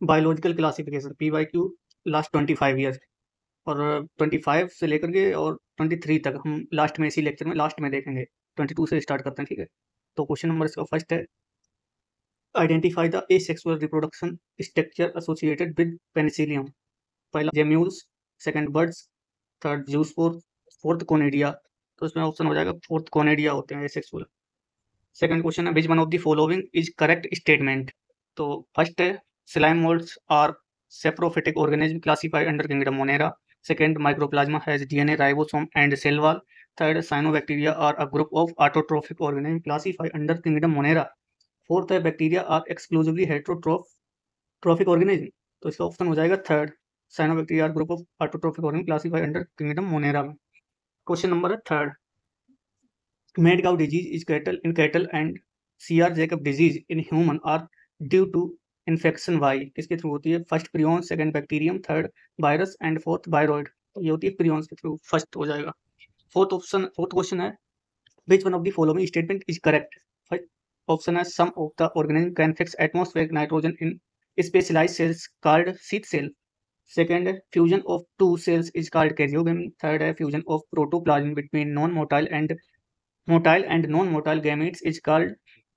Biological classification PYQ last 25 years और 25 से लेकर के और 23 तक हम लास्ट में इसी लेक्चर में लास्ट में देखेंगे। 22 से स्टार्ट करते हैं, ठीक है। तो क्वेश्चन नंबर इसका फर्स्ट है, identify the asexual reproduction structure associated with penicillium. पहला gemmules, second birds, third zoospore, fourth conidia. तो इसमें ऑप्शन हो जाएगा फोर्थ कोनिडिया होते हैं एसेक्सुअल। सेकंड क्वेश्चन है, which one of the following is correct statement. तो फर्स्ट है, slime moulds are saprophytic organism classified under kingdom monera. Second, microplasma has DNA, ribosome and cell wall. Third, cyanobacteria are a group of autotrophic organism classified under kingdom monera. Fourth है, bacteria are exclusively heterotrophic organism. तो इसका option हो जाएगा third, cyanobacteria are group of autotrophic organism classified under kingdom monera में। Question number है third, mad cow disease is cattle and CR Jacob disease in human are due to infection by किसके through होती है? First prion, second bacterium, third virus and fourth viroid. तो ये होती है प्रियंस के थ्रू, फर्स्ट हो जाएगा। फोर्थ क्वेश्चन है, which one of the following statement is correct? First option है, some of the organism can fix atmospheric nitrogen in specialized cells called sheath cell. Second, fusion of two cells is called karyogamy. Third, fusion of protoplasm between non-motile and non-motile gametes is called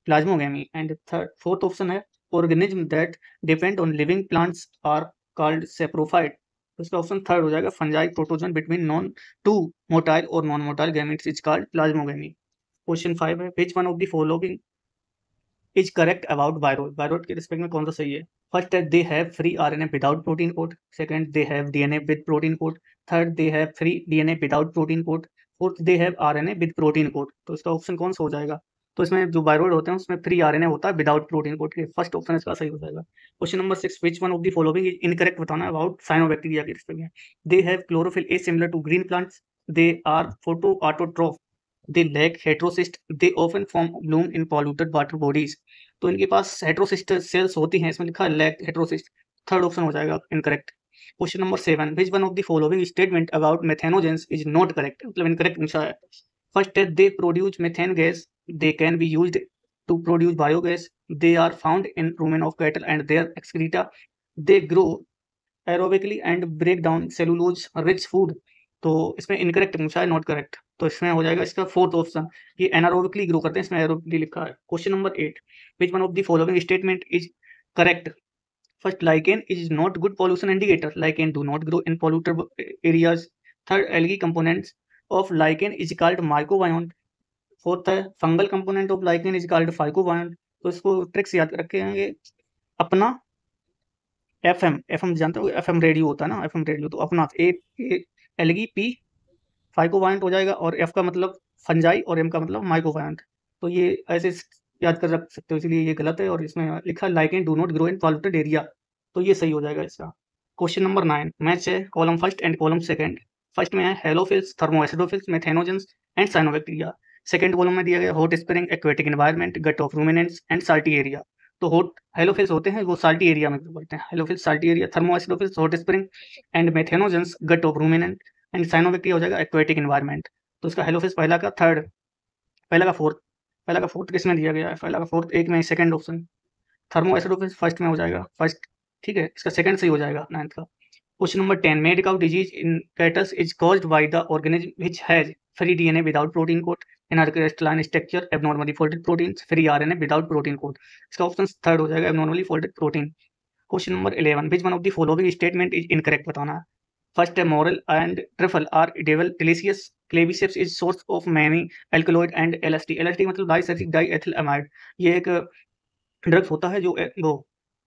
plasmogamy. And fourth option है, organism that depend on living plants are called saprophyte. तो इसका option third हो जाएगा, fungi प्रोटोजन between two motile और non motile gametes is called plasmogamy. Question 5 है, which one of the following is correct about viroid. Viroid के respect में कौन सा सही है? फर्स्ट है, they have free RNA without protein coat. Second, they have DNA with protein coat. Third, they have free DNA without protein code. Fourth, they have RNA with protein coat. तो इसका option कौन सा हो जाएगा? तो इसमें जो वायरॉइड होते हैं उसमें फ्री RNA होता है विदाउट प्रोटीन कोड के। फर्स्ट ऑप्शन इसका सही हो जाएगा। Question number 6, which one of the following is incorrect बताना है अबाउट साइनोबैक्टीरिया के रिस्पेक्ट में। They have chlorophyll a similar to green plants. They are photoautotroph. They lack heterocyst. They often form bloom in polluted water bodies. तो इनके पास heterocyst sales होती हैं, इसमें लिखा है लैक हेट्रोसिस्ट। थर्ड ऑप्शन हो जाएगा incorrect. Question number 7, which one of the following statement about methanogens is not correct. मतलब इनकरेक्ट पूछा है। फर्स्ट है, they produce methane gas. They can be used to produce biogas. They are found in rumen of cattle and their excreta. They grow aerobically and break down cellulose rich food. तो इसमें incorrect पूछा है, not correct. तो इसमें हो जाएगा इसका fourth option, ये एनारोबिकली ग्रो करते हैं, इसमें एरोबिकली लिखा है। Question number 8, which one of the following statement is correct. First, lichen is not good pollution indicator. Lichen do not grow in polluted areas. Third, algae components of lichen is called mycobiont. Fourth है, fungal component of lichen is called phycobiont. तो इसको tricks याद रखेंगे अपना। FM जानते हो, FM radio होता है ना, एफएम रेडियो। तो अपना एलगी, पी फाइकोबायंट हो जाएगा, और एफ का मतलब फंजाई और एम का मतलब माइकोबायंट। तो ये ऐसे याद कर रख सकते हो, इसलिए ये गलत है। और इसमें लिखा lichen do not grow in polluted area, तो ये सही हो जाएगा इसका। क्वेश्चन नंबर 9, मैच है column first and column second. First में है halophiles, thermoacidophiles, methanogens and cyanobacteria. Second column में दिया गया hot spring, aquatic environment, gut of ruminants and salty area. तो हॉट हेलोफिल्स होते हैं वो साल्टी एरिया में बोलते हैं, halophiles salty area, thermoacidophiles hot spring and methanogens gut of ruminant and cyanobacteria हो जाएगा एक्वेटिक एनवायरनमेंट। तो इसका हेलोफिल्स पहला का थर्ड, पहला का फोर्थ किस में दिया गया है? पहला का फोर्थ एक में, सेकंड ऑप्शन। थर्मोएसिडोफिल्स फर्स्ट में हो जाएगा, फर्स्ट, ठीक है। इसका सेकंड सही हो जाएगा, 9th का। Question number 10, mad cow disease in cattles is caused by the organism which has free DNA without protein coat, inner crystalline structure, abnormally folded proteins, free RNA without protein coat. इसका option third हो जाएगा, abnormally folded protein. Question number 11, which one of the following statement is incorrect बताना है। First है, morel and truffle are edible delicious. Claviceps is source of many alkaloid and LSD। LSD मतलब डाइसल्फिक diethyl amide, ये एक drugs होता है जो वो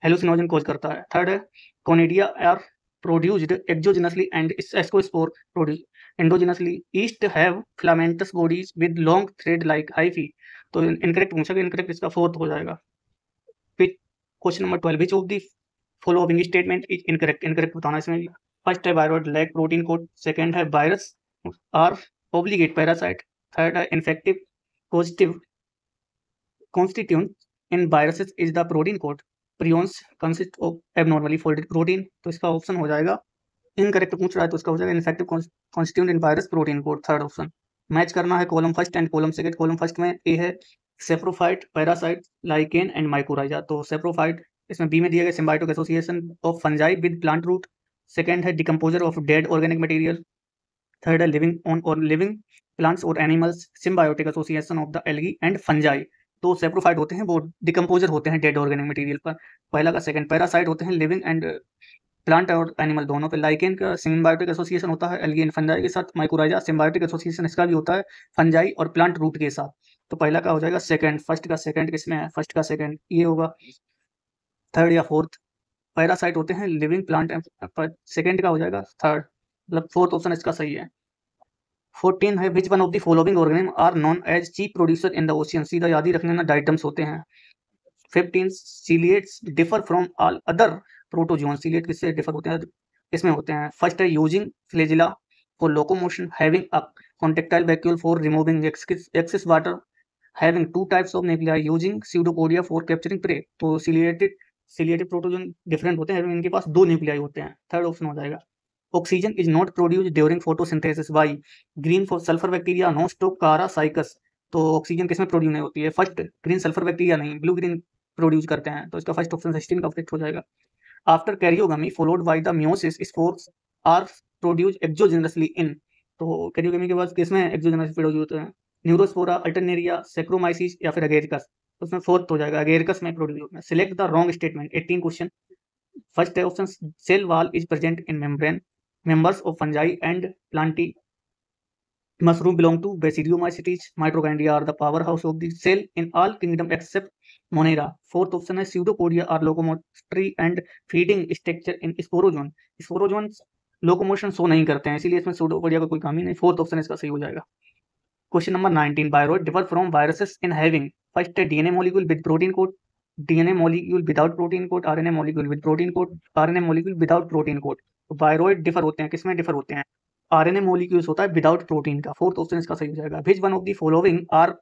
हेलुसिनोजन कॉज करता है। थर्ड है, conidia are produced exogenously and ascospore produce endogenously. Yeast have filamentous bodies with long thread like hyphae. तो इनकरेक्ट पूछा गया, इनकरेक्ट इसका फोर्थ हो जाएगा। Question number 12, which of the following statement is incorrect. Incorrect बताना इसमें। First है, viroid lack protein coat. Second है, virus are obligate parasite. Third है, infective positive constituent in viruses is the protein code. Prions consist of abnormally folded protein. तो इसका option हो जाएगा, incorrect पूछ रहा है तो इसका हो जाएगा infective constituent in virus protein coat, third option. Match करना है column first and column second. Column first में ए है saprophyte, parasite, lichen and mycorrhiza. तो सेप्रोफाइट इसमें बी में दिया गया symbiotic association of fungi with plant root, second है decomposer of dead organic material, third है लिविंग ऑन और लिविंग प्लांट्स और animals, symbiotic association of the algae and fungi. तो सेप्रोफाइट होते हैं वो डिकम्पोजर होते हैं डेड ऑर्गेनिक मटेरियल पर, पहला का सेकंड। पैरासाइट होते हैं लिविंग एंड प्लांट और एनिमल दोनों पे। लाइकेन का सिम्बायोटिक एसोसिएशन होता है एल्गी एंड फंजाई के साथ। माइकोराइजा सिम्बायोटिक एसोसिएशन इसका भी होता है फंजाई और प्लांट रूट के साथ। तो पहला का हो जाएगा सेकंड, फर्स्ट का सेकंड किसमें है, फर्स्ट का सेकंड ये होगा, थर्ड या फोर्थ। पैरासाइट होते हैं लिविंग प्लांट, सेकंड का हो जाएगा थर्ड, मतलब फोर्थ ऑप्शन इसका सही है। 14 है which one of the following organism are known as chief producer in the ocean, सीधा याद ही रखने ना, डाइटम्स होते हैं। 15 ciliates differ from all other protozoan, ciliate किससे डिफर होते हैं, इसमें होते हैं। फर्स्ट है using flagella for locomotion, having a contractile vacuole for removing excess water, having two types of nuclei, using pseudopodia for capturing prey. तो ciliated protozoan different होते हैं, इनके पास दो न्यूक्लियाई होते हैं, थर्ड ऑप्शन हो जाएगा। Oxygen is not produced during photosynthesis by green for sulphur bacteria nostoc chara cycas. तो ऑक्सीजन किसमें प्रोड्यूस नहीं होती है, फर्स्ट ग्रीन सल्फर बैक्टीरिया नहीं, ब्लू ग्रीन प्रोड्यूस करते हैं, तो इसका फर्स्ट ऑप्शन 16 का करेक्ट हो जाएगा। After karyogamy followed by the meiosis spores are produce exogenously in, तो कैरियोगमी के बाद किसमें एक्सोजेनस प्रोड्यूस होते हैं, न्यूरोस्पोरा, अल्टरनेरिया, सेक्रोमाइसिस या फिर अगेरिकस। तो उसमें फोर्थ हो जाएगा, अगेरिकस में प्रोड्यूस होते हैं। Select the wrong statement, 18 question. First है option, cell wall is present in membrane, members of fungi and plantae mushroom belong to basidiomycetes, mitochondria are the powerhouse of the cell in all kingdom except monera। fourth option है pseudopodia are locomotory and feeding structure in sporozoan, sporozoan locomotion show नहीं करते हैं, इसीलिए इसमें pseudopodia का कोई काम ही नहीं, फोर्थ ऑप्शन इसका सही हो जाएगा। Question number 19, viroid differ from viruses in having, first है DNA molecule with protein coat, DNA molecule without protein coat, RNA molecule with protein coat, RNA molecule without protein coat. तो viroid differ होते हैं, किसमें differ होते हैं, RNA molecules होता है without protein का, फोर्थ ऑप्शन इसका सही हो जाएगा। Which one of the following are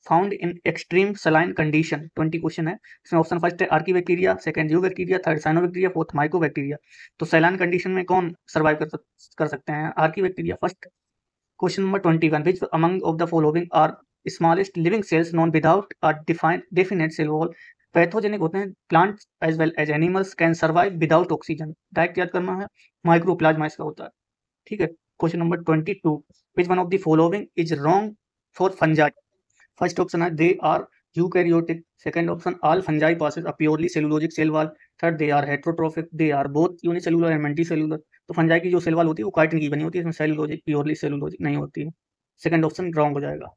found in extreme saline condition, 20 question है इसमें। ऑप्शन फर्स्ट है archaebacteria, second eubacteria, third cyanobacteria, fourth mycobacteria. तो सलाइन कंडीशन में कौन सर्वाइव कर सकते हैं, archaebacteria first. Question number 21, which among of the following are smallest living cells known without a definite cell wall। Pathogenic होते हैं, plants as well as animals can survive without oxygen, direct याद करना है, mycoplasma इसका होता है, ठीक है। Question number 22, which one of the following is wrong for fungi। First option है they are eukaryotic, second option all fungi possess a purely cellulosic cell wall, third they are heterotrophic, they are both unicellular and multicellular. तो fungi की जो cell wall होती है वो chitin की बनी होती है, इसमें सेलुलोजिक प्योरली सेलुलोजिक नहीं होती है, सेकंड ऑप्शन रॉन्ग हो जाएगा।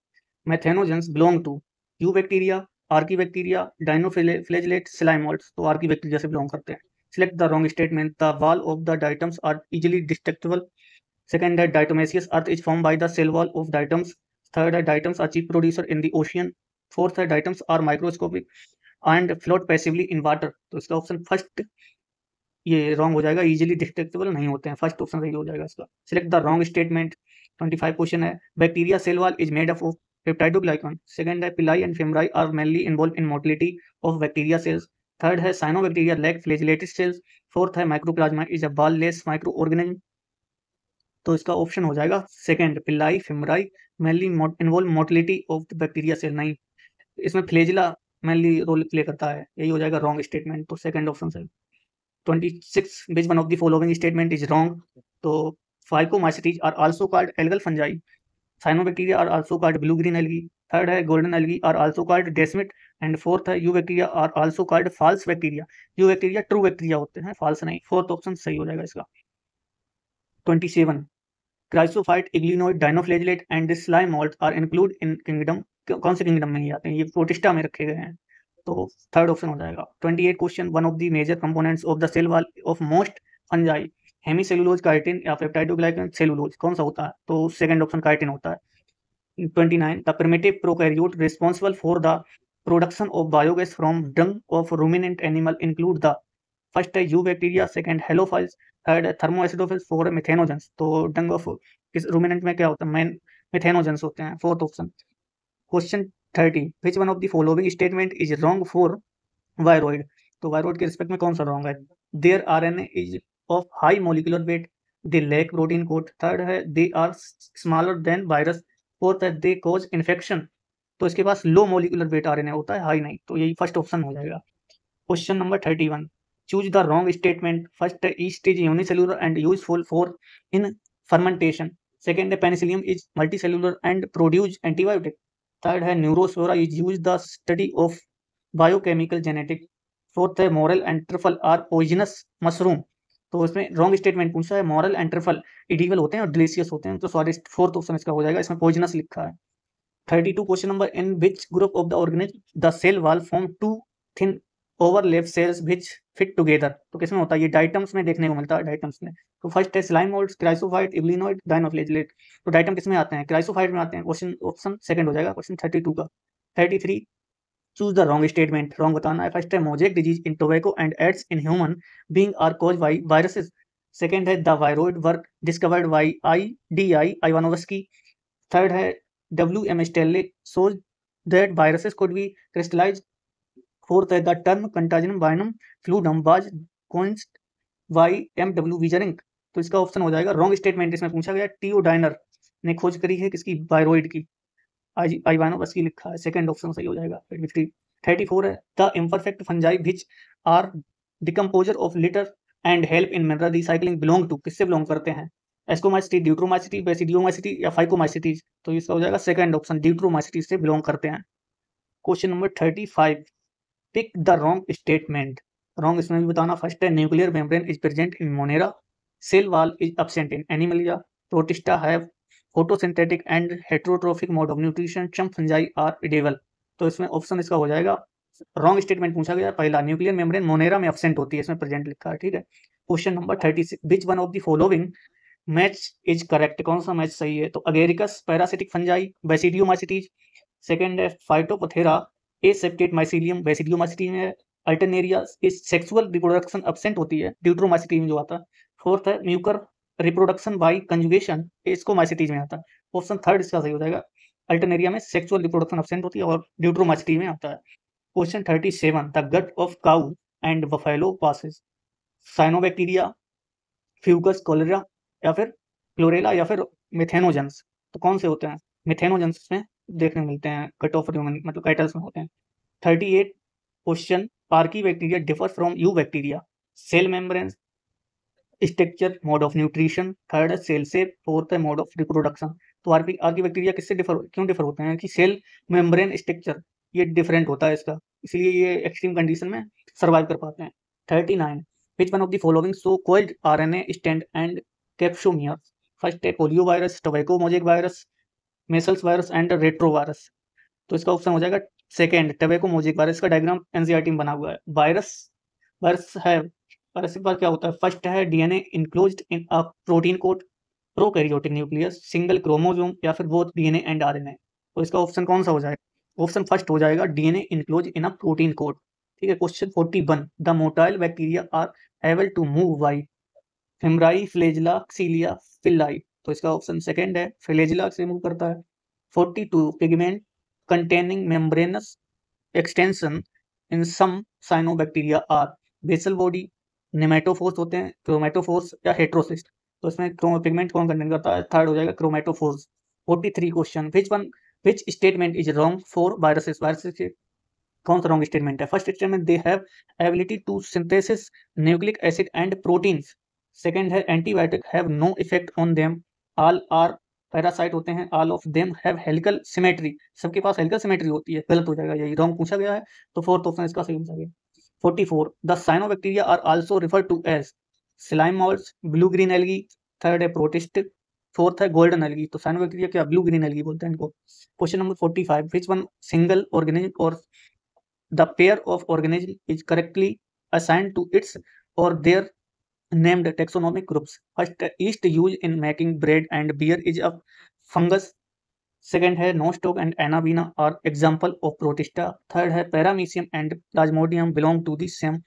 Methanogens belong to eubacteria, archaebacteria, dinoflagellate, slime moulds. तो आर्की बैक्टीरिया से बिलोंग करते हैं। Select the wrong statement, the wall of the diatoms are easily destructible, second है diatomaceous earth is form by the cell wall of diatoms, third है diatoms are chief producer in the ocean, fourth है diatoms are microscopic and float passively in water. तो इसका option first ये wrong हो जाएगा, easily destructible नहीं होते हैं, फर्स्ट ऑप्शन सही हो जाएगा इसका। Select the wrong statement, 25 question है। Bacteria cell wall is made up of peptidoglycan, second है pili and fimbriae are mainly involve in motility of bacteria cells, third है cyanobacteria lack flagellated cells, fourth है microplasma is a wall less microorganism. तो इसका option हो जाएगा second, pili fimbriae mainly involve motility of the bacteria cell, नहीं, इसमें flagella mainly role play करता है, यही हो जाएगा रॉन्ग स्टेटमेंट, तो सेकंड ऑप्शन सही। 26, which one of the following statement is wrong। तो Phycomycetes are also called algal fungi, cyanobacteria are also called blue green algae, third है golden algae are also called desmid, and fourth है eubacteria are also called false bacteria। eubacteria true bacteria होते हैं, false नहीं, fourth option सही हो जाएगा इसका। 27, chrysophyte, euglenoid, dinoflagellate and slime mould are include in kingdom, कौन से किंगडम में ये आते हैं, ये प्रोटिस्टा में रखे गए हैं, तो थर्ड ऑप्शन हो जाएगा। 28 question, one of the major components of the cell wall of most fungi, hemicellulose, chitin या पेप्टाइडोग्लाइकन, सेलुलोज, कौन सा होता है, तो सेकंड ऑप्शन काइटिन होता है। 29, the primitive prokaryote responsible for the production of biogas from dung of ruminant animal include the, first है eubacteria, second halophiles, third है थर्मोएसिडोफिल्स, फोर्थ है मिथेनोजेंस। तो डंग ऑफ किस रूमिनेंट में क्या होता है, मिथेनोजेंस होते हैं, fourth option. Question 30, which one of the following statement is wrong for viroid. तो वायरोइड के रिस्पेक्ट में कौन सा रॉन्ग है, their RNA is of high molecular weight, they lack protein coat, third है they are smaller than virus, fourth है they cause infection. तो इसके पास लो मोलिकुलर वेट आरएनए होता है, हाई नहीं, तो यही फर्स्ट ऑप्शन हो जाएगा। Question number 31, choose the wrong statement. First है yeast is unicellular and useful for in fermentation. Second है penicillium is multicellular and produce antibiotic. Third है neurospora is use the study of biochemical genetic. Fourth है morel and truffle are poisonous mushroom. तो इसमें wrong statement पूछा है, morel and truffle edible होते हैं और डिलीशियस होते हैं, तो स्वादिष्ट। फोर्थ ऑप्शन इसका हो जाएगा, इसमें पॉइजनस लिखा है। 32 question number, in which group of the organism the cell wall form two thin overlap cells which fit together. तो किसमें होता है ये? डाइटम्स में देखने को मिलता है, डाइटम्स में। तो फर्स्ट है स्लाइम मोल्ड्स, क्राइसोफाइट, इब्लिनोइड, डाइनोफ्लेजिलेट। तो डाइटम किसमें आते हैं? क्राइसोफाइट में आते हैं। क्वेश्चन ऑप्शन सेकंड हो जाएगा क्वेश्चन 32 का। 33, choose the wrong statement, wrong बताना है। फर्स्ट है mosaic disease in tobacco and AIDS in human being are caused by viruses. Second है the viroid were discovered by I Ivanovsky. Third है W.M. Stanley shows that viruses could be crystallized. Fourth है the term contagion binum fluidum was coined by M.W. Wiesering। तो इसका option हो जाएगा wrong statement. इसमें पूछा गया टीओडाइनर ने खोज करी है किसकी? वायरोइड की। आइवानोवस की लिखा है, सेकंड ऑप्शन सही हो जाएगा। 34 है the imperfect fungi which are decomposer of litter and help in mineral recycling belong to. किससे बिलोंग करते हैं? एस्कोमाइसिटी, ड्यूट्रोमाइसिटी, बेसिडियोमाइसिटी या फाइकोमाइसिटीज। तो इसका हो जाएगा सेकंड ऑप्शन, ड्यूट्रोमाइसिटी से बिलोंग करते हैं। Question number 35, pick the wrong statement. Wrong इसमें भी बताना। फर्स्ट है nuclear membrane is present in Monera, cell wall is absent in Animalia, Protista have photosynthetic and heterotrophic mode of nutrition, some fungi are edible. तो इसमें option इसका हो जाएगा, wrong statement पूछा गया पहला, न्यूक्लियर मेम्ब्रेन मोनेरा में एब्सेंट होती है, इसमें प्रेजेंट लिखा है, ठीक है। Question number 36, which one of the following match is correct. कौन सा मैच सही है? तो Agaricus parasitic fungi, basidiomycetes. Second है फाइटोपथेरा एसेप्टेट माइसिलियम, बेसिडियोमाइसिटी में। अल्टरनेरिया इस सेक्सुअल रिप्रोडक्शन एब्सेंट होती है, ड्यूट्रोमाइसिटी में जो आता है। फोर्थ है Mucor reproduction by conjugation, ascomycetes में आता है। ऑप्शन थर्ड इसका सही हो जाएगा, अल्टरनेरिया में सेक्सुअल रिप्रोडक्शन एब्सेंट होती है और ड्यूट्रोमाइसिटी में आता है। Question 37, the gut of cow and buffalo possess cyanobacteria, Fucus cholera या फिर क्लोरेला या फिर मिथेनोजेंस। तो कौन से होते हैं? मिथेनोजेंस में देखने मिलते हैं, कट ऑफ ह्यूमन मतलब कैटल्स में होते हैं। 38 question, archaebacteria differ from eubacteria, cell membrane structure, mode of nutrition. Third है सेल शेप। फोर्थ है मोड ऑफ रिप्रोडक्शन। तो आर्की बैक्टीरिया किससे क्यों डिफर होते हैं? कि सेल मेम्ब्रेन स्ट्रक्चर ये डिफरेंट होता है इसका, इसलिए ये एक्सट्रीम कंडीशन में सर्वाइव कर पाते हैं। 39, which one of the following so called RNA strand and capsomere. First है polio virus, tobacco mosaic virus, measles virus and retro virus. तो इसका ऑप्शन हो जाएगा सेकेंड, टोबैको मोजेक वायरस। का डायग्राम एनसीईआरटी में बना हुआ है। वायरस वायरस है, वायरस के बाद क्या होता है? फर्स्ट है DNA enclosed in a protein code, prokaryotic nucleus, single chromosome या फिर बोथ DNA एंड RNA। तो इसका ऑप्शन कौन सा हो जाएगा? ऑप्शन फर्स्ट हो जाएगा, DNA enclosed in a protein coat, ठीक है। Question 41, the motile bacteria are able to move by fimbriae, flagella, cilia, pili. तो इसका ऑप्शन सेकंड है, फ्लैजिला से मूव करता है। 42, pigment containing membranous extension in some cyanobacteria are basal body, pneumatophores होते हैं, क्रोमेटोफोर्स या हेट्रोसिस्ट। तो इसमें पिगमेंट कौन कंटेन करता है? थर्ड हो जाएगा chromatophores. 43 question, which statement is wrong for viruses. Viruses के कौन सा रॉन्ग स्टेटमेंट है? First statement, they have ability to synthesis nucleic acid and proteins. Second है antibiotic have no effect on them, all are parasite होते हैं, all of them have helical symmetry, सबके पास helical symmetry होती है। गलत हो जाएगा, यही रॉन्ग पूछा गया है, तो फोर्थ ऑप्शन इसका सही हो जाएगा। 44, the cyanobacteria are also refer to as slime moulds, blue green algae. Third है प्रोटिस्ट। फोर्थ है गोल्डन एल्गी। तो साइनोबैक्टीरिया क्या ब्लू ग्रीन एल्गी बोलते हैं इनको। Question number 45, which one single organism और the pair of organism is correctly assigned to its or their named taxonomic groups. First, yeast used in making bread and beer is a fungus. Second है nostoc and anabina are example of protista. Third है paramecium and plasmodium belong to the same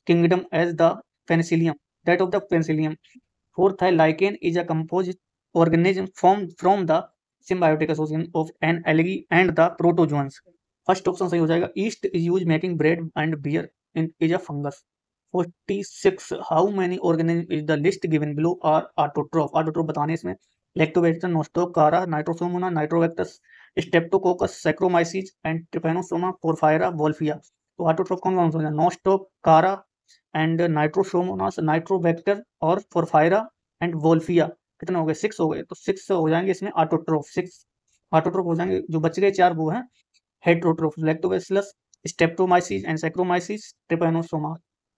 kingdom as the penicillium, that of the penicillium. Fourth है lichen is a composite organism formed from the symbiotic association of an algae and the protozoans. First option सही हो जाएगा, yeast is use making bread and beer in is a fungus. 46, how many organism is the list given below are autotroph. Autotroph बताने इसमें lactobacillus, nostoc, chara, nitrosomonas, nitrobacter, streptococcus, saccharomyces and trypanosoma, porphyra, wolffia. तो autotroph कौन कौन सा हो जाएगा? Nostoc, कारा and Nitrosomonas, Nitrobacter और फोरफायरा एंड वोल्फिया। कितने हो गए? 6 हो गए। तो 6 हो जाएंगे इसमें ऑटोट्रोफ। 6 ऑटोट्रोफ हो जाएंगे। जो बच गए 4 वो हैं heterotroph, lactobacillus, streptomyces and saccharomyces, trypanosoma.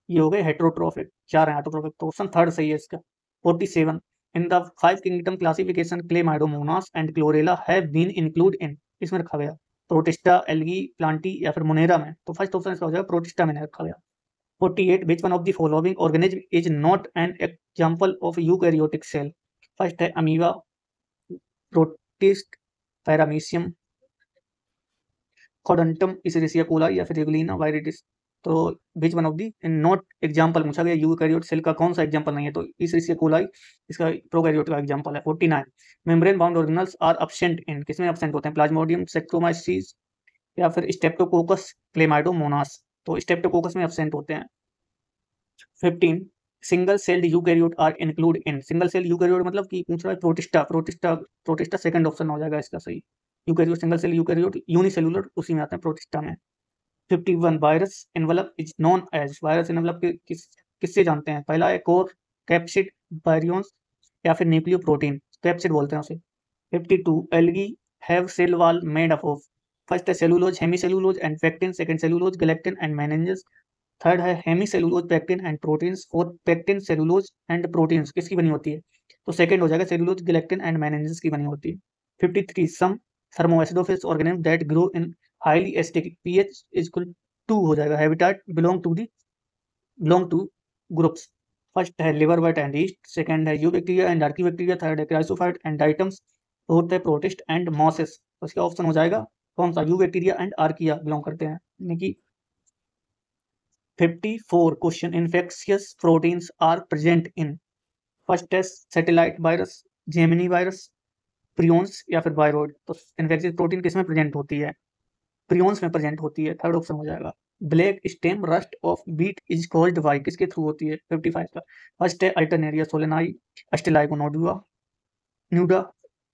ये हो गए हेट्रोट्रोफिक। 4 हैं ऑटोट्रोफिक। तो ऑप्शन थर्ड सही है इसका। 47 in the 5 kingdom classification Chlamydomonas and Chlorella have been include in, इसमें रखा गया प्रोटिस्टा, एल्गी, प्लांटी या फिर मोनेरा में। तो फर्स्ट ऑप्शन इसका हो जाएगा प्रोटिस्टा में रखा गया। 48 which one of the following organism is not an example of eukaryotic cell? First है अमीबा, प्रोटिस्ट, पैरामीशियम, कोडंटम, इसेरिसिया कोलाई या फिर रेगुलिना वायरिटिस। तो which one of the not example पूछा गया, यूकैरियोट सेल का कौन सा एग्जांपल नहीं है? तो इसेरिसिया कोलाई इसका प्रोकैरियोट का एग्जांपल है। 49 membrane bound organelles are absent in, किसमें एब्सेंट होते हैं? प्लाज्मोडियम, सेक्टोमाइसिस या फिर स्टेप्टोकोकस, क्लेमाइडोमोनास। तो स्टेप्टोकोकस में एब्सेंट होते हैं। 15 single celled eukaryote are include in, single cell eukaryote मतलब कि पूछ रहा है प्रोटिस्टा, प्रोटिस्टा सेकंड ऑप्शन हो जाएगा इसका सही। Eukaryote single cell eukaryote unicellular उसी में आते हैं प्रोटिस्टा में। 51 virus envelope is known as, virus envelope किससे जानते हैं? पहला है कोर, कैप्सिड, बायरियंस या फिर न्यूक्लियो प्रोटीन, कैप्सिड बोलते हैं उसे। 52 algae have cell wall made up of, first है cellulose, hemi cellulose and pectin, second cellulose, galactans and mannans, third है hemi cellulose, pectin and proteins, fourth pectin, cellulose and proteins. किसकी बनी होती है? तो सेकंड हो जाएगा सेलुलोज, गैलेक्टिन एंड मेनेंजेस की बनी होती है। 53 some thermoacidophiles organism that grow in highly acidic pH is equal to हो जाएगा habitat belong to groups. First है liverworts and yeast, second है eubacteria and archaebacteria, third है chrysophyte and diatoms, fourth है protist and mosses. तो इसका option हो जाएगा कौन सा? Eubacteria and archaea belong करते हैं, यानी कि 54 question infectious proteins are present in, first है satellite virus, Gemini virus, prions या फिर वायरॉइड। तो इन्फेक्शियस प्रोटीन किसमें प्रेजेंट होती है? प्रियॉन्स में प्रेजेंट होती है, थर्ड ऑप्शन हो जाएगा। Black stem rust of beet is caused by, किसके थ्रू होती है? 55 का। फर्स्ट है alternaria solani, ustilago nuda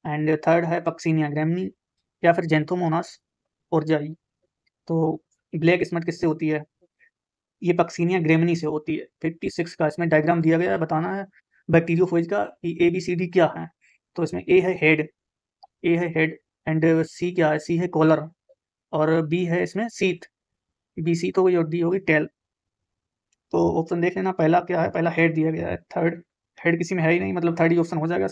and third है पक्सीनिया ग्रैमनी या फिर जेंथोमोनास ओरजाई। तो ब्लैक स्मट किससे होती है? ये पक्सीनिया ग्रेमनी से होती है। 56 का इसमें डायग्राम दिया गया है, बताना है बैक्टीरियोफेज का कि ABCD क्या है। तो इसमें ए है हेड एंड सी क्या है? सी है कॉलर और बी है इसमें सीथ, BC तो और डी होगी टेल। तो ऑप्शन देख लेना, पहला क्या है? पहला हेड दिया गया है, थर्ड हेड किसी में है ही नहीं, मतलब थर्ड ही ऑप्शन हो जाएगा।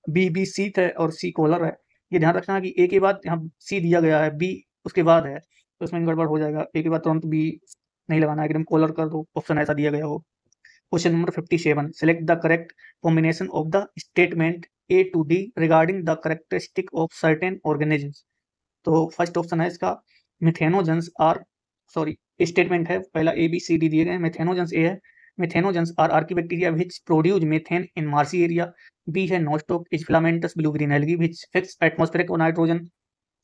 बी सीथ है और सी कॉलर है। ये ध्यान रखना कि ए के बाद यहाँ सी दिया गया है, बी उसके बाद है, तो इसमें गड़बड़ हो जाएगा। ए के बाद तुरंत बी नहीं लगाना है, एकदम कॉलर कर दो, ऑप्शन ऐसा दिया गया हो। Question number 57 select the correct combination of the statement A to D regarding the characteristic of certain organisms. तो फर्स्ट ऑप्शन है इसका मिथेनोजेंस आर, सॉरी स्टेटमेंट है पहला ABCD दिए गए। मिथेनोजेंस ए है, methanogens are archaebacteria which produce methane in marshy area. B है nostoc is filamentous blue green algae which fix atmospheric nitrogen.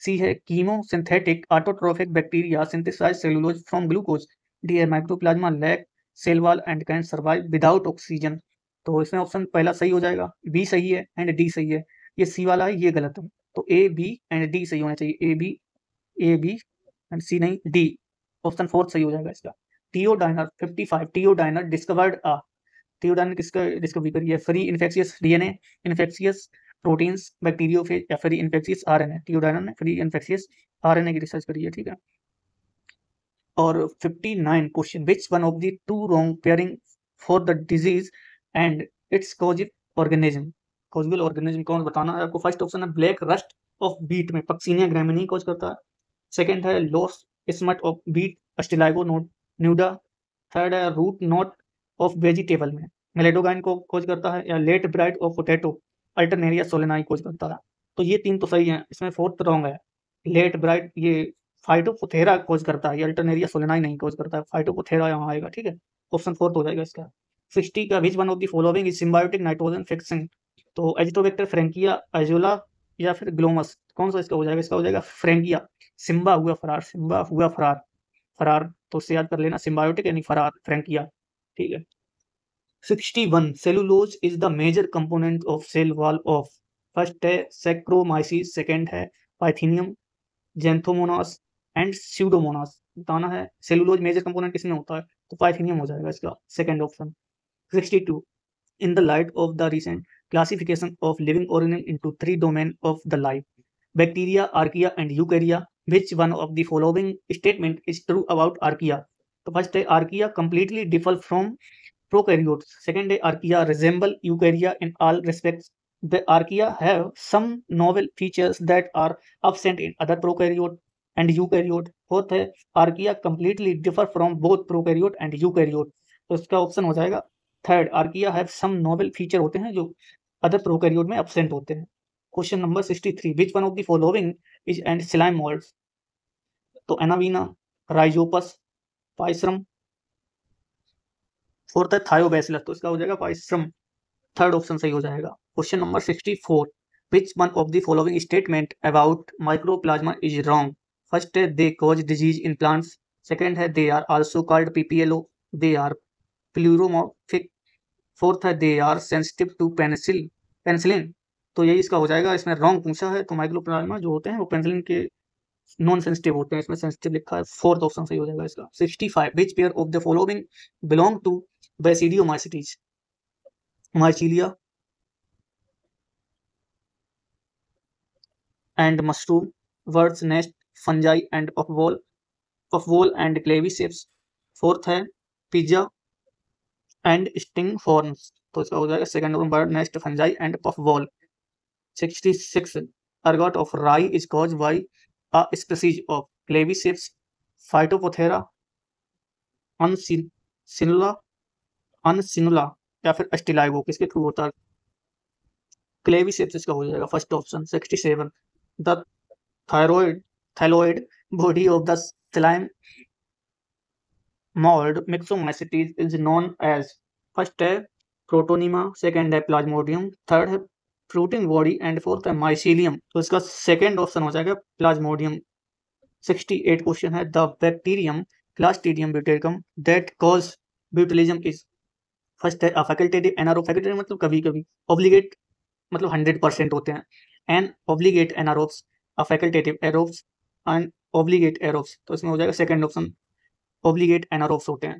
C है chemosynthetic autotrophic bacteria synthesize cellulose from glucose. D है mycoplasma lack cell wall and can survive without oxygen. तो इसमें option पहला सही हो जाएगा, B सही है एंड डी सही है। ये सी वाला है, ये गलत है। तो ए बी एंड डी सही होना चाहिए, ए बी एंड सी नहीं, डी। ऑप्शन फोर्थ सही हो जाएगा इसका। टियोडाइनर 55 टियोडाइनर डिस्कवर्ड अ, टियोडाइनर किसका डिस्कवरी करी है? Free infectious DNA, infectious proteins, bacteriophage या फ्री इन्फेक्शियस RNA। टियोडाइनर ने फ्री इन्फेक्शियस RNA की रिसर्च करी है, ठीक है। और 59 question which one of the two wrong pairing for the disease and its causative organism, causal organism कौन बताना है आपको? फर्स्ट ऑप्शन है ब्लैक रस्ट ऑफ बीट में पक्सीनिया ग्रैमिनी कॉज करता है, सेकंड है loose smut of beet ustilago nuda, third है रूट नॉट ऑफ वेजिटेबल में मेलेडोगाइन को खोज करता है, या late blight of potato alternaria solani खोज करता है। तो ये तीन तो सही है, इसमें फोर्थ रॉन्ग है। लेट ब्राइट ये फाइटोपोथेरा खोज करता है, ये अल्टरनेरिया सोलेनाई नहीं खोज करता है, फाइटोपोथेरा यहाँ आएगा, ठीक है। ऑप्शन फोर्थ हो जाएगा इसका। 60 का विच one of the following is symbiotic nitrogen fixing. तो एजिटोबैक्टर फ्रैंकिया, एजोला या फिर ग्लोमस, कौन सा इसका हो जाएगा? इसका हो जाएगा फ्रैंकिया। सिम्बा हुआ फरार, सिम्बा हुआ फरार, फरार तो उससे याद कर लेना, सिम्बायोटिक यानी फरार, फ्रैंकिया, ठीक है। 61 cellulose is the major component of cell wall of, first है सैक्रोमाइसिस, सेकंड है पाइथेनियम, जेंथोमोनास, एंड स्यूडोमोनास बताना है। सेलुलोज मेजर कंपोनेंट किसमें होता है, तो पाइथेनियम हो जाएगा इसका second option. 62 in the light of the recent classification of living organisms into three domains of the life, bacteria, archaea, and eukarya, which one of the following statement is true about archaea? तो first है archaea completely differ from prokaryotes. Second है archaea resemble eukarya in all respects. The archaea have some novel features that are absent in other prokaryote and eukaryote. Fourth है archaea completely differ from both prokaryote and eukaryote. तो इसका option हो जाएगा third, Archaea have some novel feature होते हैं जो other prokaryote में absent होते हैं। Question number 63 which one of the following is and slime moulds? तो एनावीना, राइजोपस, पाइसरम, फोर्थ है थायोबैसिलस, तो इसका हो जाएगा पाइसरम, थर्ड ऑप्शन सही हो जाएगा। Question number 64 which one of the following statement about mycoplasma is wrong? First है they cause disease in plants, second है they are also called PPLO, they are pleomorphic, fourth है they are sensitive to penicillin. तो यही इसका हो जाएगा, इसमें wrong पूछा है तो माइक्रोप्लाज्मा जो होते हैं वो पेनिसिलिन के नॉन सेंसिटिव होते हैं, इसमें सेंसिटिव लिखा है, फोर्थ ऑप्शन सही हो जाएगा इसका। 65 which pair of the following belong to basidiomycetes? Mycelia and mushroom, bird's nest, fungi and puffball and claviceps. Fourth है पिज्जा एंड स्टिंग फॉर्म्स, तो इसका हो जाएगा second option bird nest, fungi and puffball. 66 ergot of rye is caused by a species of claviceps, phytophthora, uncinula, uncinula या फिर अस्टिलाइगो, किसके through होता है? क्लेविसेप्स इसका हो जाएगा first option. 67 the thalloid body of the slime mould myxomycetes is known as? First है protonema, second है प्लाज्मोडियम, थर्ड है फ्रूटिंग बॉडी एंड फोर्थ है माइसीलियम, तो इसका सेकंड ऑप्शन हो जाएगा प्लाज्मोडियम। 68 क्वेश्चन है the bacterium clostridium butyricum that cause botulism is? First है फैकल्टेटिव एनारोब, फैकल्टेटिव मतलब कभी कभी, ऑब्लिगेट मतलब 100% होते हैं, an obligate anaerobes, facultative aerobes and obligate aerobes, तो इसमें हो जाएगा सेकंड ऑप्शन, ऑब्लिगेट एनारोब्स होते हैं।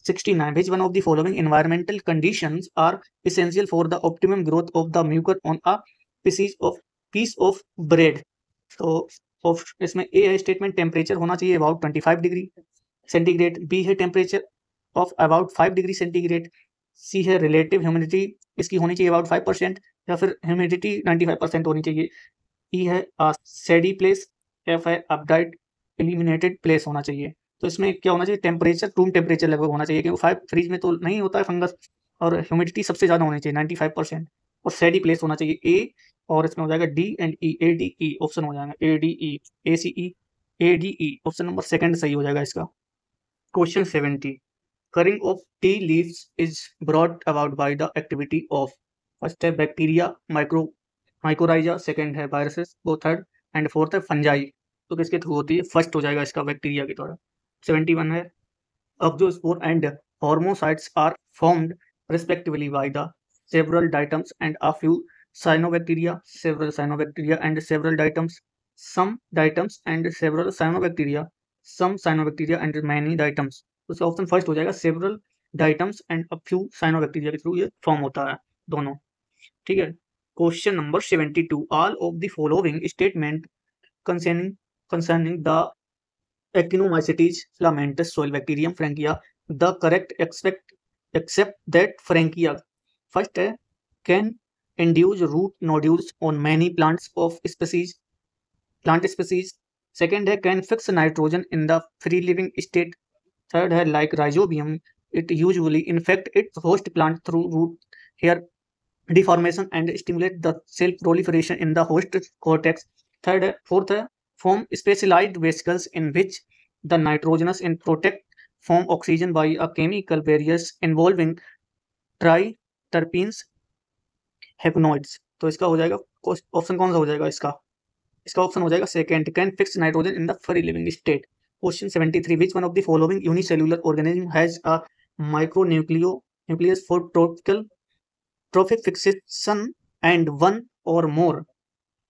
69 which one of the following environmental conditions are essential for the optimum growth of the mucus on a piece of bread? तो इसमें ए है statement temperature होना चाहिए अबाउट 25 डिग्री सेंटीग्रेड, बी है temperature of about 5 degree centigrade, C है relative humidity इसकी होनी चाहिए अबाउट 5% या फिर ह्यूमिडिटी 95% होनी चाहिए, ई है सेडी प्लेस, एफ है अपडाइट एलिमिनेटेड प्लेस होना चाहिए। तो इसमें क्या होना चाहिए, टेम्परेचर रूम टेम्परेचर लगभग होना चाहिए, क्योंकि 5 फ्रीज में तो नहीं होता है फंगस, और ह्यूमिडिटी सबसे ज़्यादा होनी चाहिए 95%, और सेडी प्लेस होना चाहिए ए, और इसमें हो जाएगा D and E, A D E option हो जाएगा, A D E, A C E, A D E option number second सही हो जाएगा इसका। Question 70 curing of tea leaves is brought about by the activity of? First है bacteria, mycorrhiza, second है viruses, वो third and fourth है fungi, तो किसके थ्रू होती है? फर्स्ट हो जाएगा इसका, बैक्टीरिया के द्वारा। 71 है Oxospore and hormocytes are formed respectively by the several diatoms and a few cyanobacteria, several cyanobacteria and several diatoms, some diatoms and several cyanobacteria, some cyanobacteria and many diatoms। तो इसका option first हो जाएगा, several diatoms and a few cyanobacteria के through ये form होता है दोनों, ठीक है। Question number 72 all of the following statement concerning the Actinomycetes, filamentous, soil bacterium, Frankia, the correct except that Frankia. First है can induce root nodules on many plant species. Second है can fix nitrogen in the free living state. Third है like rhizobium, it usually infect its host plant through root hair deformation and stimulate the cell proliferation in the host cortex. Fourth है form specialized vesicles in which the nitrogenous and protect form oxygen by a chemical barriers involving triterpenes haploids। तो इसका हो जाएगा option कौन सा हो जाएगा इसका? इसका ऑप्शन हो जाएगा second, can fix nitrogen in the free living state. Question 73 which one of the following unicellular organism has a micronucleus for trophic fixation and one or more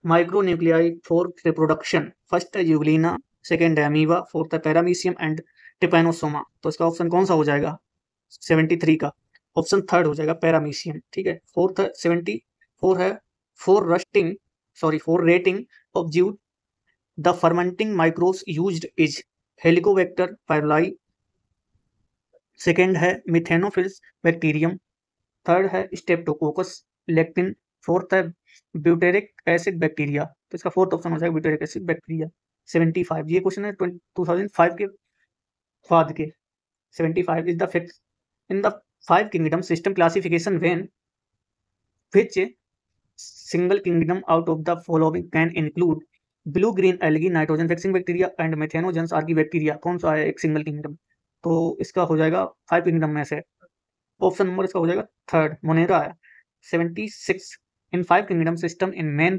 micronuclei for reproduction? First है Euglena, second है amoeba, fourth है paramecium and टिपैनोसोमा। तो इसका option कौन सा हो जाएगा 73 का? ऑप्शन थर्ड हो जाएगा पैरामीशियम, ठीक है। फोर्थ है 74 है for retting of jute the fermenting microbes used is helicobacter pylori. Second है मिथेनोफिल्स बैक्टीरियम। थर्ड है स्टेप्टोकोकस लेक्टिन। फोर्थ है ब्यूटेरिक एसिड बैक्टीरिया। तो इसका फोर्थ ऑप्शन हो जाएगा ब्यूटेरिक एसिड बैक्टीरिया। 75 ये क्वेश्चन है 2005 के बाद के। 75 is the fix in the 5 kingdom system classification when which single kingdom out of the following can include blue green algae nitrogen fixing bacteria and methanogens Archie bacteria. कौन सा है एक single kingdom? तो इसका हो जाएगा 5 किंगडम में से ऑप्शन नंबर इसका हो जाएगा थर्ड मोनेरा है। 76 in 5 kingdom system in main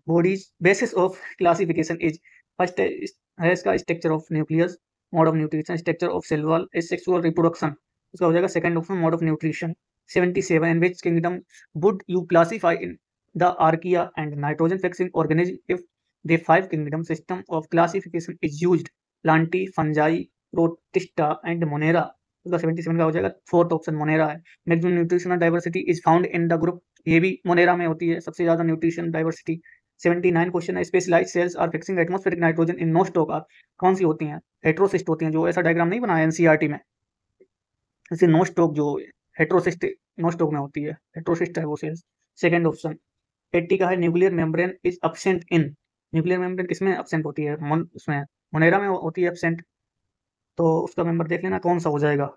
bodies basis of classification is first है इसका structure of nucleus, mode of nutrition, structure of cell wall, sexual reproduction. इसका हो जाएगा second option mode of nutrition. 77 in which kingdom would you classify in the Archaea and nitrogen fixing organism if the 5 kingdom system of classification is used planti fungi protista and monera। उसका 77 का हो जाएगा fourth option Monera है। Maximum nutritional diversity is found in the group, ये भी Monera में होती है सबसे ज्यादा न्यूट्रिशन डाइवर्सिटी। 79 क्वेश्चन है specialised cells are fixing atmospheric nitrogen in Nostoc are. कौन सी होती हैं? हेट्रोसिस्ट होती हैं, जो ऐसा डायग्राम नहीं बनाया एनसीईआरटी में, जैसे नो स्टॉक जो हेट्रोसिस्ट नो स्टॉक में होती है, हेट्रोसिस्ट है वो सेल्स। सेकंड ऑप्शन 80 का है nuclear membrane is absent in. Nuclear membrane किसमें एब्सेंट होती है? उसमें मोनेरा में होती है एब्सेंट। तो उसका मेंबर देख लेना कौन सा हो जाएगा।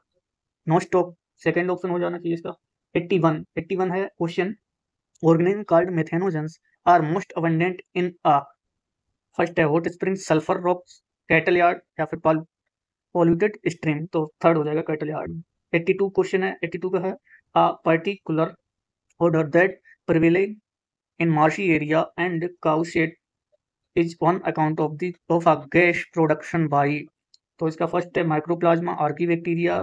नो स्टॉक सेकंड ऑप्शन हो जाना चाहिए इसका। 81 है question organism called methanogens are most abundant in a. First है hot spring, sulphur rocks, cattle yard या फिर पॉल्यूटेड स्ट्रीम। तो थर्ड हो जाएगा कैटल यार्ड। 82 क्वेश्चन है 82 का है a particular order that prevailing in marshy area and cow shed is on account of a gas production by। तो इसका फर्स्ट है माइक्रोप्लाज्मा आर्की बैक्टीरिया,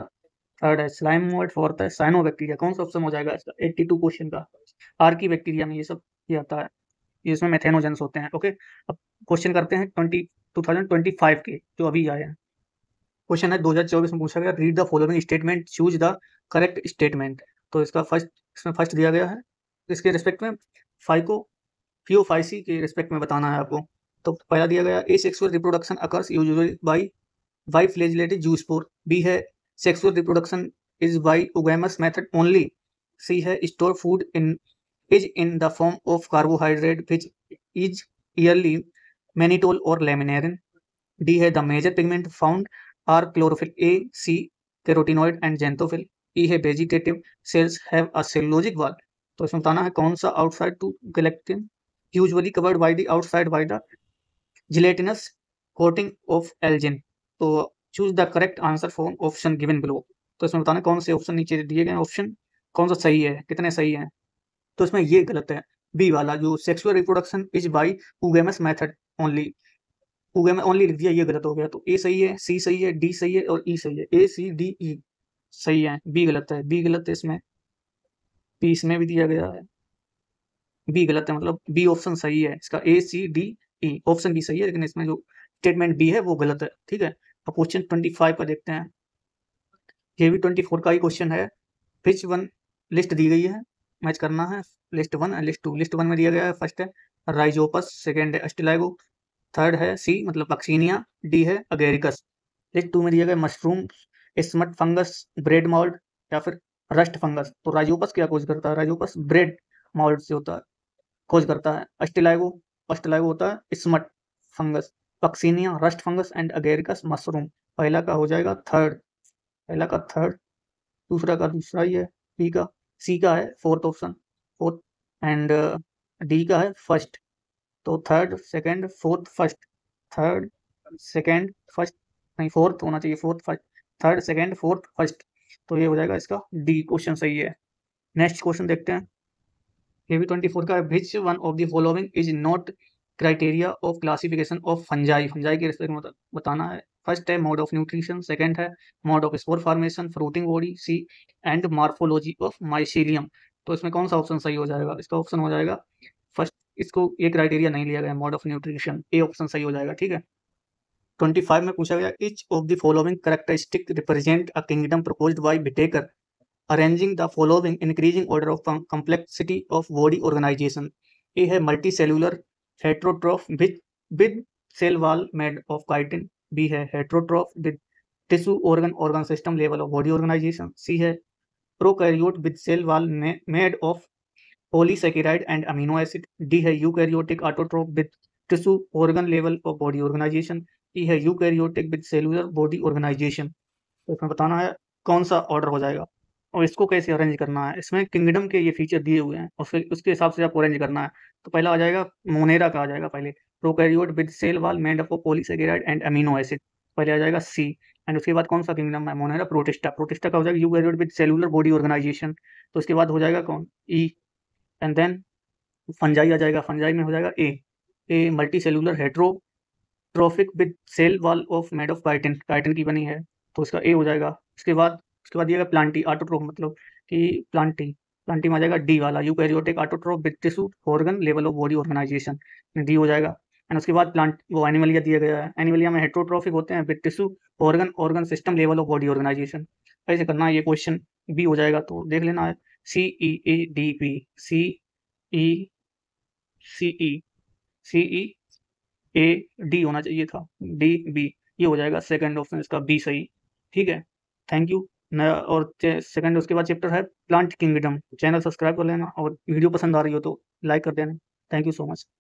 थर्ड है स्लाइम मोल्ड, फोर्थ है साइनोबैक्टीरिया। कौन सा ऑप्शन हो जाएगा इसका 82 क्वेश्चन का? आर्की बैक्टीरिया में ये सब ये आता है, ये इसमें मेथेनोजेंस होते हैं। ओके, अब क्वेश्चन करते हैं 2025 के जो अभी आए हैं। क्वेश्चन है 2024 में पूछा गया read the following statement choose the correct statement. तो इसका इसमें फर्स्ट दिया गया है, इसके रिस्पेक्ट में फाइको फियोफाइसी के रिस्पेक्ट में बताना है आपको। तो पहला दिया गया A sexual reproduction occurs usually by flagellated zoospore. B है sexual reproduction is by oogamous method only. C है store food in the form of carbohydrate which is either mannitol और लेमिनेरिन। डी है the major pigment found are chlorophyll a, c carotenoid and xanthophyll. E है vegetative cells have a cellulosic wall. तो इसमें बताना है कौन सा outside to galactans usually covered by the outside by the gelatinous coating of algin। तो choose the correct answer from option given below। तो इसमें बताना कौन से ऑप्शन नीचे दिए गए ऑप्शन कौन सा सही है, कितने सही हैं। तो इसमें ये गलत है, बी वाला जो sexual reproduction is by oogamous method only, oogamous only लिख दिया, ये गलत हो गया। तो ए सही है, सी सही है, डी सही है और ई सही है। ए सी डी ई सही है, बी गलत है, बी गलत है इसमें, बी इसमें भी दिया गया है, बी गलत है, मतलब बी ऑप्शन सही है इसका। A C D E option B सही है, लेकिन इसमें जो स्टेटमेंट बी है वो गलत है, ठीक है। अब क्वेश्चन 25 का देखते हैं। ये भी 24 का ही क्वेश्चन है। विच वन लिस्ट दी गई है, मैच करना है list one and list two. List one में दिया गया है फर्स्ट है राइजोपस, सेकेंड है अस्टिलाइगो, थर्ड है सी मतलब पक्सीनिया, डी है अगेरिकस। लिस्ट टू में दिया गया mushroom, smut fungus, bread mould या फिर रस्ट फंगस। तो राइजोपस क्या खोज करता है? राइजोपस ब्रेड मॉल्ड से होता है, खोज करता है। अस्टिलाइगो अस्टिलाइगो होता है smut fungus, Puccinia rust fungus and Agaricus mushroom. पहला का हो जाएगा थर्ड, पहला का थर्ड, दूसरा का दूसरा ही है, बी का सी का है fourth option, fourth and D का है फर्स्ट। तो third second fourth first, third second first, नहीं फोर्थ होना चाहिए, fourth first, third second fourth first. तो ये हो जाएगा इसका डी क्वेश्चन सही है। नेक्स्ट क्वेश्चन देखते हैं। ये भी 24 का है। Which one of the following is not criteria of classification of fungi. Fungi के रिस्पेक्ट में बताना है। फर्स्ट है मोड ऑफ न्यूट्रिशन, सेकंड है mode of spore formation, fruiting body, C and morphology of mycelium. तो इसमें कौन सा ऑप्शन सही हो जाएगा? इसका ऑप्शन हो जाएगा फर्स्ट, इसको ये क्राइटेरिया नहीं लिया गया mode of nutrition, A option सही हो जाएगा, ठीक है। 25 में पूछा गया each of the following characteristic represent a kingdom proposed by Whittaker arranging the following increasing order of complexity of body organisation. A है multi cellular heterotroph with cell wall made of chitin. B है heterotroph with tissue organ system level of body organisation. C है prokaryote with cell wall made of polysaccharide and amino acid। D है eukaryotic autotroph with tissue organ level of body organization। E है eukaryotic with cellular body organization। तो इसमें बताना है कौन सा order हो जाएगा और इसको कैसे अरेंज करना है। इसमें किंगडम के ये फीचर दिए हुए हैं और फिर उसके हिसाब से आपको अरेंज करना है। तो पहला आ जाएगा मोनेरा का आ जाएगा पहले, prokaryote with cell wall made up of polysaccharide and amino acid, पहले आ जाएगा सी। एंड उसके बाद कौन सा किंगडम है, मोनेरा। प्रोटिस्टा, प्रोटिस्टा का हो जाएगा eukaryote with cellular body organisation. तो उसके बाद हो जाएगा कौन, ई। एंड देन फंजाई आ जाएगा, फंजाई में हो जाएगा a multicellular heterotrophic with cell wall of made of chitin, chitin की बनी है, तो उसका ए हो जाएगा। उसके बाद दिएगा प्लांटी ऑटोट्रोफ, मतलब कि प्लांटी, प्लांटी में आ जाएगा डी वाला, eukaryotic autotroph with tissue organ level of body organisation, D हो जाएगा। एंड उसके बाद प्लांट वो एनिमलिया दिया गया है, एनिमलिया में हेट्रोट्रोफिक होते हैं with tissue organ system level of body organisation. ऐसे करना है, ये क्वेश्चन बी हो जाएगा, तो देख लेना है C E A D P, C E C E C E A D होना चाहिए था, डी बी, ये हो जाएगा सेकंड ऑप्शन इसका बी सही। ठीक है, थैंक यू। नया और सेकंड उसके बाद चैप्टर है प्लांट किंगडम। चैनल सब्सक्राइब कर लेना और वीडियो पसंद आ रही हो तो लाइक कर देना। Thank you so much.